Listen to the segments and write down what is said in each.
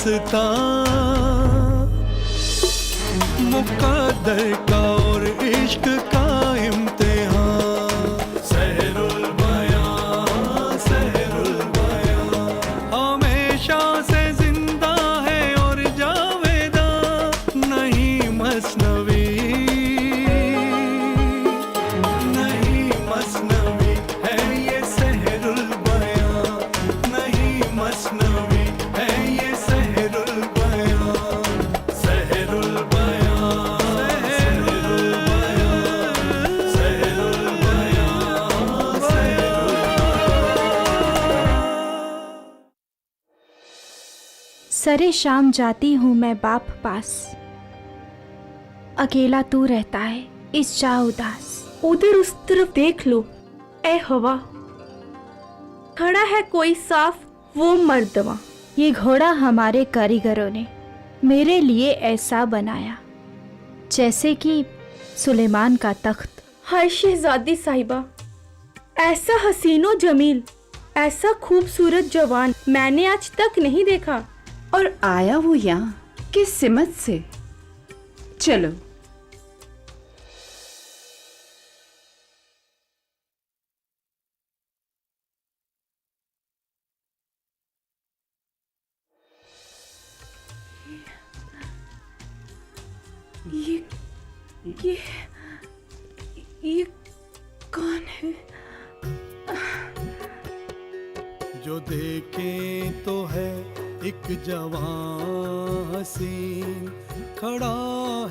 रास्ता मुकद्दर का और इश्क का इम्तिहान। सहरुल बयां, सहरुल बयां हमेशा से जिंदा है और जावेदा नहीं मसनवी, नहीं मसनवी है ये सहरुल बयां, नहीं मसनवी है ये सहरुल बयां। सहरुल बयां, सहरुल बयां, सहरुल बयां, सहरुल बयां। सरे शाम जाती हूँ मैं बाप पास, अकेला तू रहता है इस जा उदास। उधर उस तरफ देख लो ए हवा, खड़ा है कोई साफ वो मर्दवा। ये घोड़ा हमारे कारीगरों ने मेरे लिए ऐसा बनाया जैसे कि सुलेमान का तख्त। हाय शहजादी साहिबा, ऐसा हसीनो जमील, ऐसा खूबसूरत जवान मैंने आज तक नहीं देखा। और आया वो यहाँ किस सिमत से? चलो ये कौन है? जो देखे तो है एक जवान हसीन, खड़ा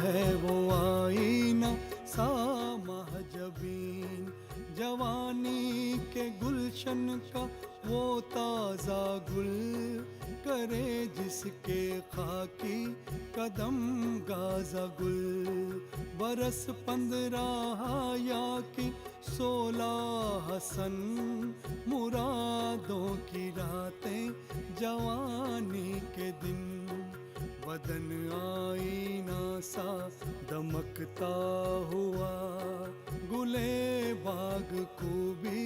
है वो आईना सा महजबीन। जवानी के गुलशन का वो ताजा गुल, करे जिसके खाकी कदम गाजा गुल। बरस 15 या की 16 हसन, मुरादों की रातें जवानी के दिन। बदन आईना सा दमकता हुआ, गुले बाग खूबी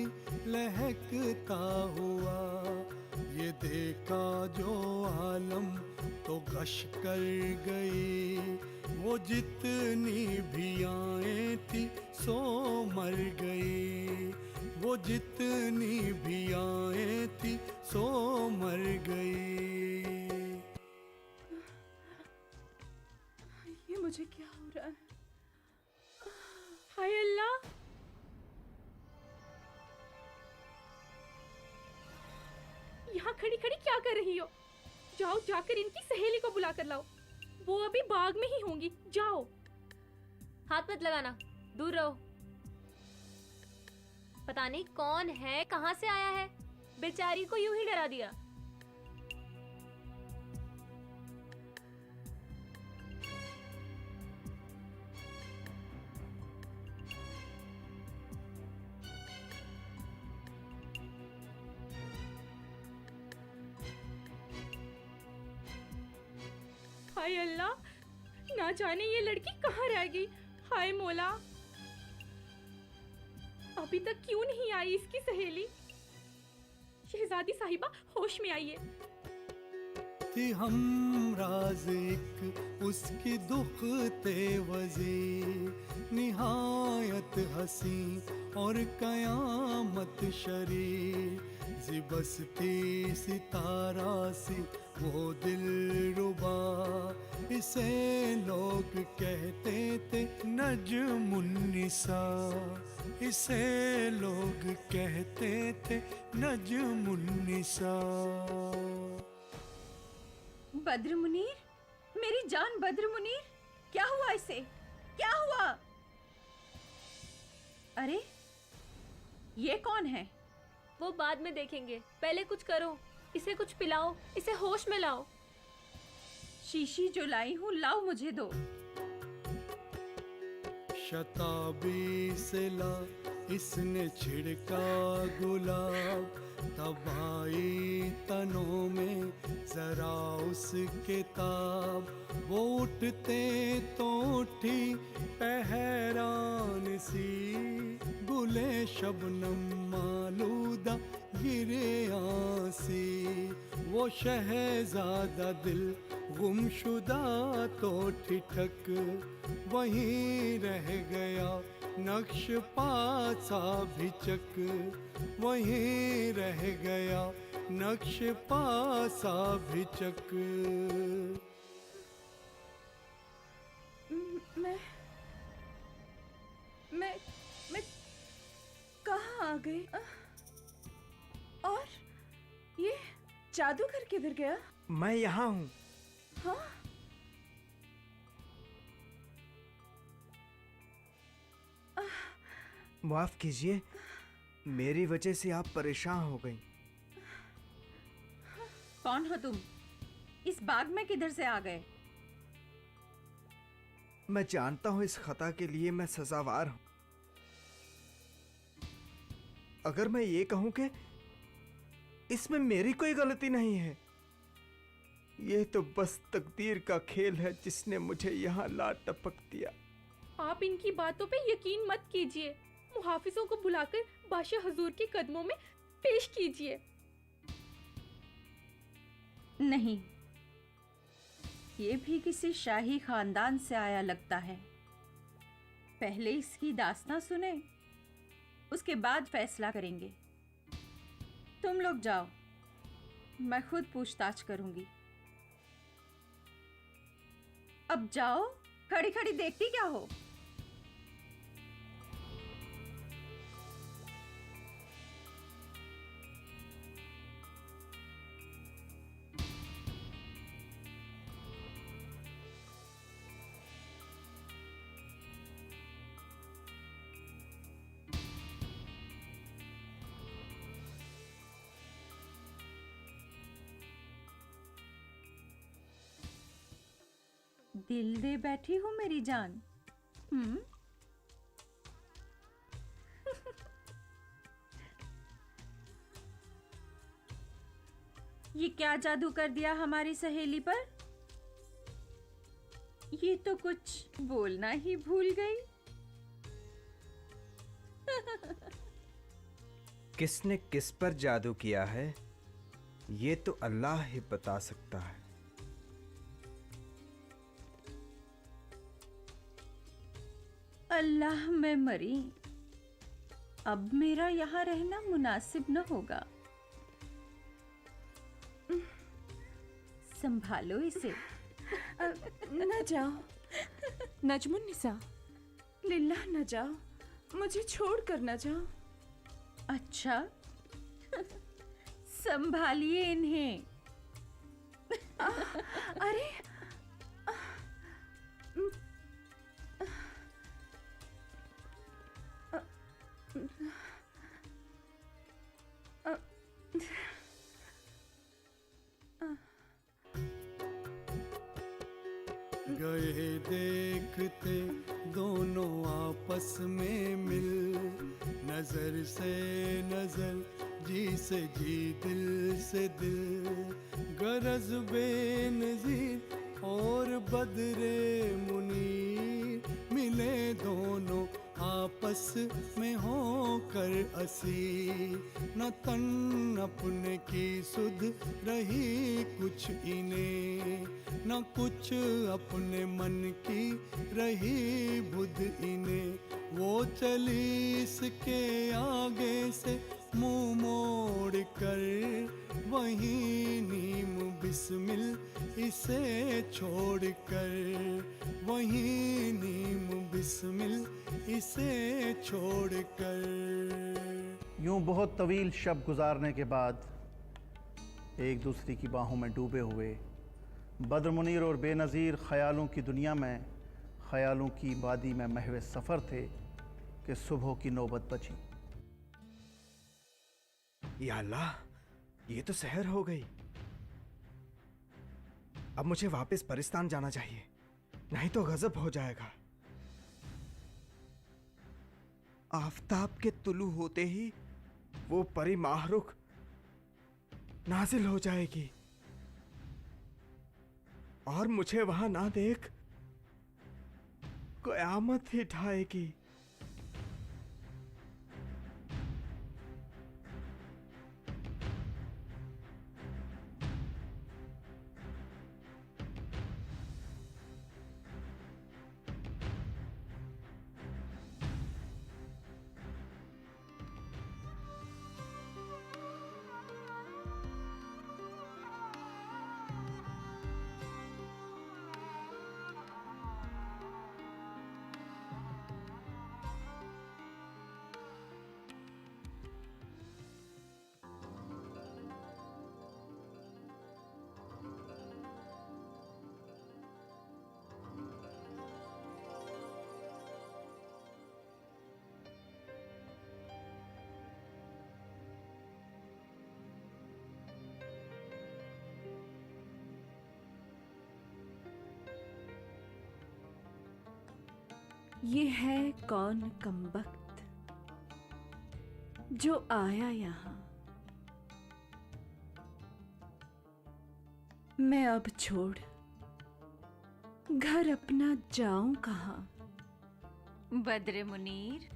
लहकता हुआ। ये देखा जो आलम तो गश कर गई, वो जितनी भी आए थी सो मर गई। वो जितनी भी आए थी सो मर गई। ये मुझे क्या हो रहा है? हाय अल्लाह, यहाँ खड़ी खड़ी क्या कर रही हो? जाओ जाकर इनकी सहेली को बुला कर लाओ, वो अभी बाग में ही होंगी। जाओ। हाथ मत लगाना, दूर रहो। पता नहीं कौन है, कहां से आया है, बेचारी को यूं ही डरा दिया। हाय अल्लाह, ना जाने ये लड़की कहाँ रह गई। हाय मौला, अभी तक क्यों नहीं आई इसकी सहेली? शहजादी साहिबा होश में आइए। थी हम राज़िक उसकी दुखते वज़ी, निहायत हसी और कयामत शरी। ज़िबस्ती सितारा सी वो दिलरुबा, इसे लोग कहते थे नजमुन्निसा। इसे लोग कहते थे नजमुन्निसा। बद्र मुनीर, मेरी जान बद्र मुनीर, क्या हुआ इसे? क्या हुआ? अरे ये कौन है? वो बाद में देखेंगे, पहले कुछ करो, इसे कुछ पिलाओ, इसे होश में लाओ। शीशी जो लाई हूँ लाओ, मुझे दो। शताबी से ला इसने छिड़का गुलाब, तबाही तनों में जरा उसके ताब। वो उठते तो उठी पहरान सी, गुले शबनम मालूदा गिरे आसी। वो शहजादा दिल गुमशुदा तो ठिठक वहीं रह गया, नक्श पासा भिचक वहीं रह गया, नक्श पासा भिचक। मैं कहाँ आ गई? और ये जादूगर किधर गया? मैं यहाँ हूँ। हाँ? माफ कीजिए, मेरी वजह से आप परेशान हो गई। कौन हो तुम? इस बाग में किधर से आ गए? मैं जानता हूँ इस खता के लिए मैं सजावार हूँ। अगर मैं ये कहूँ कि इसमें मेरी कोई गलती नहीं है, ये तो बस तकदीर का खेल है जिसने मुझे यहाँ ला टपक दिया। आप इनकी बातों पे यकीन मत कीजिए। मुहाफिजों को बुलाकर बादशाह हुजूर के कदमों में पेश कीजिए। नहीं, ये भी किसी शाही खानदान से आया लगता है। पहले इसकी दास्तां सुने, उसके बाद फैसला करेंगे। तुम लोग जाओ, मैं खुद पूछताछ करूंगी। अब जाओ, खड़ी खड़ी देखती क्या हो? दिल दे बैठी हूँ मेरी जान। ये क्या जादू कर दिया हमारी सहेली पर? ये तो कुछ बोलना ही भूल गई। किसने किस पर जादू किया है, ये तो अल्लाह ही बता सकता है। अल्लाह में मरी, अब मेरा यहाँ रहना मुनासिब न होगा। संभालो इसे। न जाओ नजमुन्निसा, लिल्लाह न जाओ, मुझे छोड़कर न जाओ। अच्छा, संभालिए इन्हें। अरे गए देखते दोनों आपस में मिल, नजर से नजर, जी से जी, दिल से दिल, गरज बेनजीर और बदरे मुनीर मिले दोनों आपस में होकर असीर। न तन अपने की सुध रही कुछ इन्हें, न कुछ अपने मन की रही बुध इन्हें। वो चली इसके आगे से मुंह मोड़ कर, वहीं नीम बिस्मिल इसे छोड़ कर, वहीं नीम बिस्मिल इसे छोड़ कर। यूं बहुत तवील शब गुजारने के बाद एक दूसरे की बाहों में डूबे हुए बद्र मुनीर और बेनज़ीर ख्यालों की दुनिया में, ख्यालों की वादी में महव सफ़र थे कि सुबह की नौबत बची। या अल्लाह, ये तो सहर हो गई। अब मुझे वापस परिस्तान जाना चाहिए, नहीं तो गजब हो जाएगा। आफताब के तुलू होते ही वो परी माहरुख नाजिल हो जाएगी और मुझे वहां ना देख कयामत ही ढाएगी। ये है कौन कमबख्त जो आया यहाँ। मैं अब छोड़ घर अपना जाऊं कहाँ। बद्र मुनीर,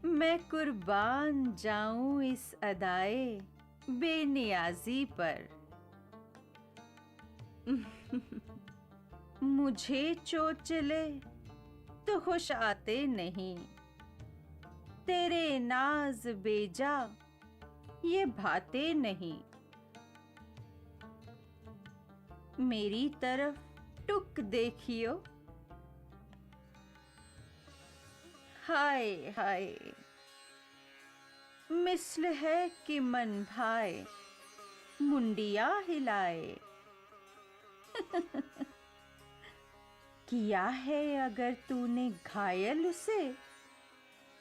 मैं कुर्बान जाऊं इस अदाए बेनियाजी पर। मुझे चोट चले तो खुश आते नहीं, तेरे नाज बेजा ये भाते नहीं। मेरी तरफ टुक देखियो, हाय हाय, मिस्ल है कि मन भाए मुंडिया हिलाए। किया है अगर तूने घायल उसे,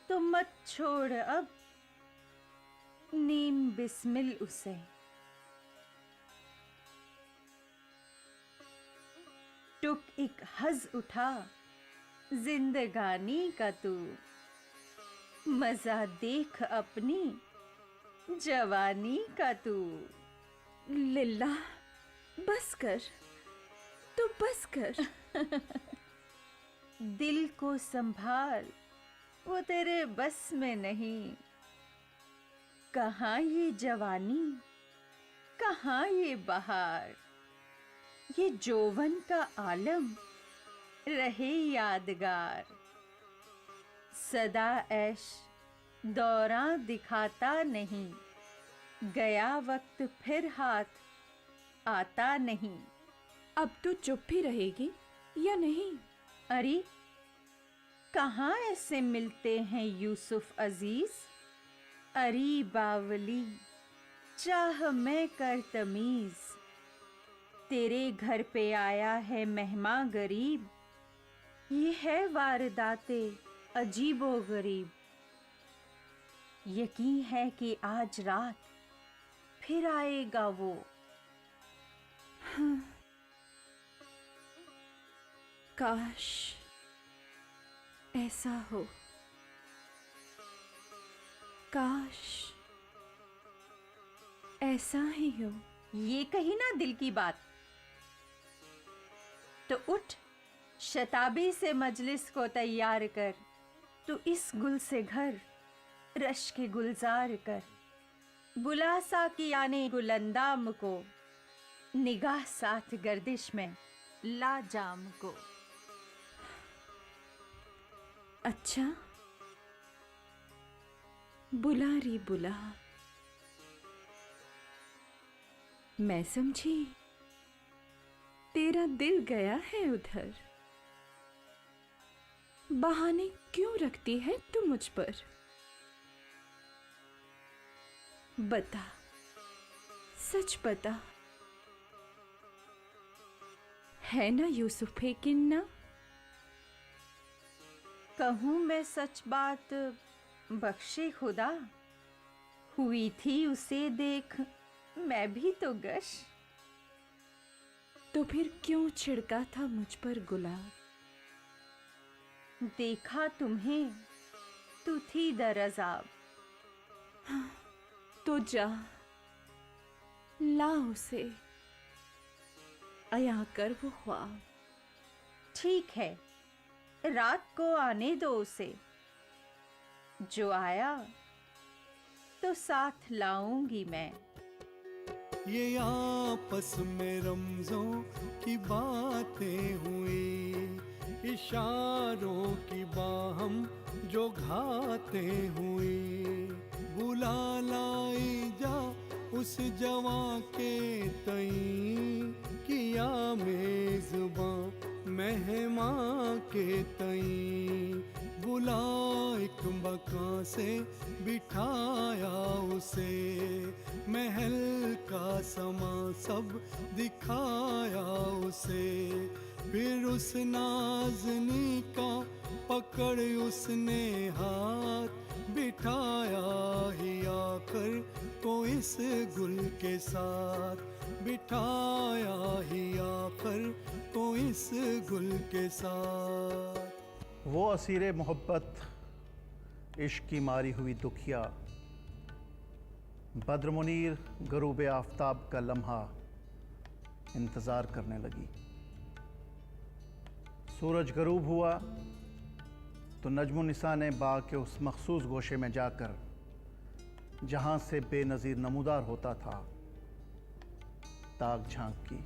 तो मत छोड़ अब नीम बिस्मिल उसे। टुक एक हज उठा जिंदगानी का तू, मजा देख अपनी जवानी का तू। लिल्ला बस कर, तू बस कर। दिल को संभाल, वो तेरे बस में नहीं। कहाँ ये जवानी, कहाँ ये बहार, ये जोवन का आलम रहे यादगार। सदा ऐश दौरान दिखाता नहीं, गया वक्त फिर हाथ आता नहीं। अब तू चुप ही रहेगी या नहीं? अरे कहाँ ऐसे मिलते हैं यूसुफ अजीज। अरी बावली चाह मैं कर तमीज, तेरे घर पे आया है मेहमान गरीब। ये है वारदाते अजीबो गरीब। यकीन है कि आज रात फिर आएगा वो। काश ऐसा हो, काश ऐसा ही हो। ये कही ना दिल की बात, तो उठ शताबी से मजलिस को तैयार कर। तू इस गुल से घर रश के गुलजार कर। बुला साकियाने गुलंदाम को, निगाह साथ गर्दिश में लाजाम को। अच्छा बुला री बुला, मैं समझी तेरा दिल गया है उधर। बहाने क्यों रखती है तू मुझ पर? बता, सच बता, है ना यूसुफ किन्ना? कहूँ मैं सच बात बख्शे खुदा, हुई थी उसे देख मैं भी तो गश। तो फिर क्यों छिड़का था मुझ पर गुलाब? देखा तुम्हें तू थी दरअज़ाब। तो जा ला उसे, अया कर वो ख्वाब। ठीक है, रात को आने दो उसे। जो आया तो साथ लाऊंगी मैं। ये आपस में रमजों की बातें हुई, इशारों की बाहम जो घाते हुई। बुला लाई जा उस जवां के तई, किया मेज़बां मेहमां के तई। बुला एक मकां से बिठाया उसे, महल का समा सब दिखाया उसे। फिर उस नाज़नी का पकड़ उसने हाथ, बिठाया ही आकर को इस गुल के साथ, बिठाया ही आखिर को इस गुल के साथ। वो असीरे मोहब्बत इश्क की मारी हुई दुखिया, बद्र मुनीर गरूब आफताब का लम्हा इंतज़ार करने लगी। सूरज गरूब हुआ तो नजमुन्निसा ने बाग के उस मखसूस गोशे में जाकर, जहाँ से बेनज़ीर नमूदार होता था, ताक झांक की।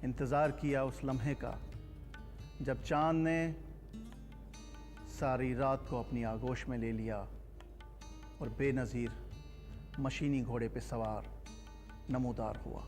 इंतज़ार किया उस लम्हे का जब चाँद ने सारी रात को अपनी आगोश में ले लिया और बेनज़ीर मशीनी घोड़े पे सवार नमूदार हुआ।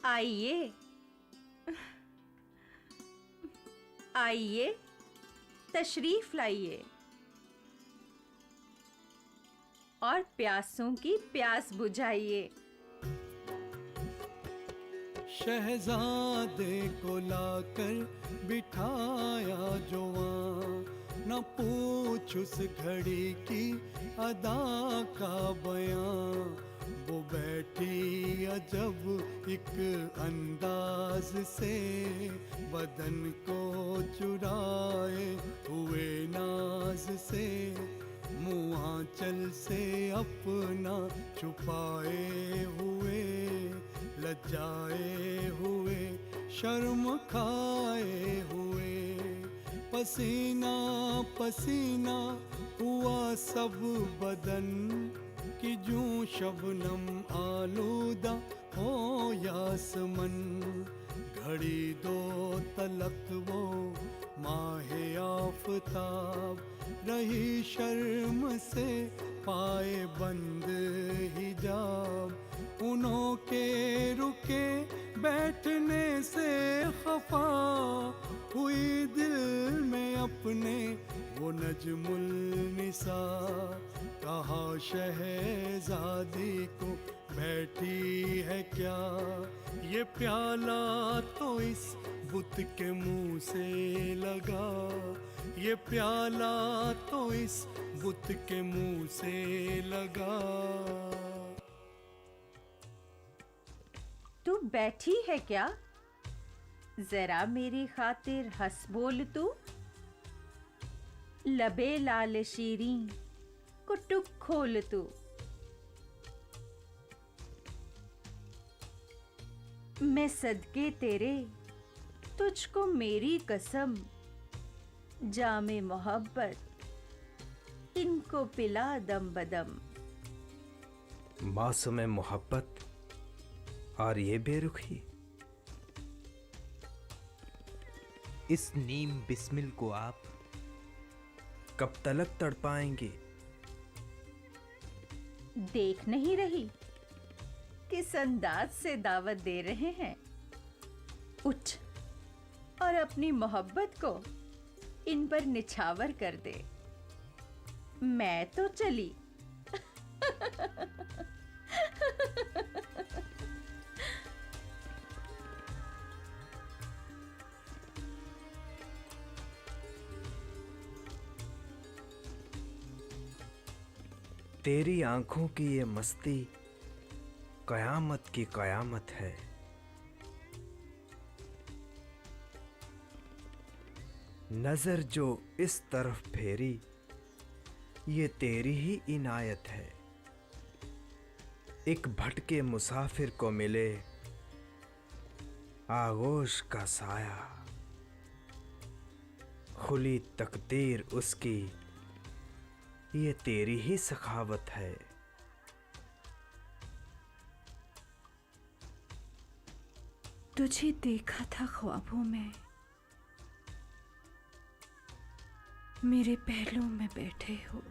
आइए आइए, तशरीफ लाइए और प्यासों की प्यास बुझाइए। शहजादे को लाकर बिठाया जो वहाँ, न पूछ उस घड़ी की अदा का बयां। वो बैठी अजब एक अंदाज से, बदन को चुराए हुए नाज से, मुँह आंचल से अपना छुपाए हुए, लज्जाए हुए, शर्म खाए हुए, पसीना पसीना हुआ सब बदन कि जूं शबनम आलूदा हो यासमन। घड़ी दो तलक वो माहे आफताब रही शर्म से पाए बंद हिजाब। उन्हों के रुके बैठने से खफा हुई दिल में अपने वो नजमुल निसा। कहा शहजादी को बैठी है क्या, ये प्याला तो इस बुत के मुंह से लगा। ये प्याला तो इस बुत के मुंह से लगा। तू बैठी है क्या? जरा मेरी खातिर हंस बोल तू। लबे लाल शीरीं कुटुक खोल तू। मैं सदके तेरे तुझको मेरी कसम, जामे मोहब्बत इनको पिला दम बदम। मासूम मोहब्बत और ये बेरुखी, इस नीम बिस्मिल को आप कब तलक तड़पाएंगे? देख नहीं रही किस अंदाज से दावत दे रहे हैं। उठ और अपनी मोहब्बत को इन पर निछावर कर दे। मैं तो चली। तेरी आंखों की ये मस्ती कयामत की कयामत है। नजर जो इस तरफ फेरी ये तेरी ही इनायत है। एक भटके मुसाफिर को मिले आगोश का साया, खुली तकदीर उसकी ये तेरी ही सखावत है। तुझे देखा था ख्वाबों में, मेरे पहलू में बैठे हो।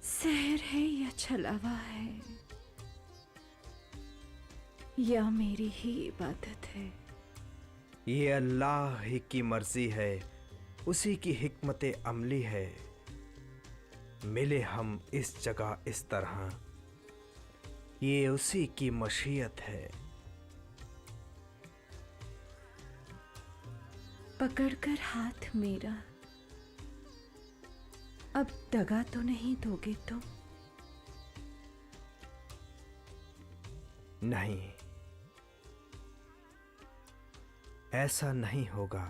सहर है या छलावा है, या मेरी ही इबादत है? ये अल्लाह ही की मर्जी है, उसी की हिकमत अमली है। मिले हम इस जगह इस तरह, ये उसी की मशीयत है। पकड़कर हाथ मेरा, अब दगा तो नहीं दोगे तुम? नहीं, ऐसा नहीं होगा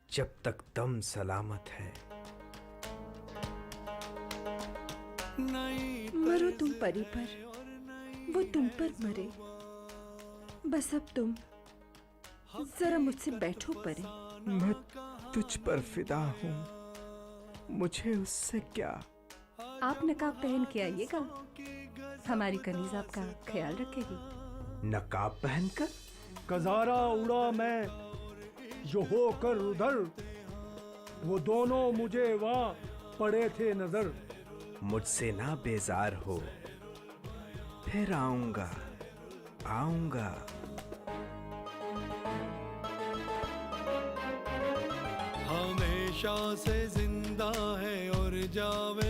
जब तक दम सलामत है। मरो तुम परी पर, वो तुम पर मरे। बस अब तुम जरा मुझसे बैठो परे। मैं तुझ पर फिदा हूं, मुझे उससे क्या। आप नकाब पहन के आइएगा, हमारी कनीज आपका ख्याल रखेगी। नकाब पहनकर? कजारा उड़ा मैं जो होकर उधर, वो दोनों मुझे वहां पड़े थे नजर। मुझसे ना बेजार हो, फिर आऊंगा आऊंगा। हमेशा से जिंदा है और जावे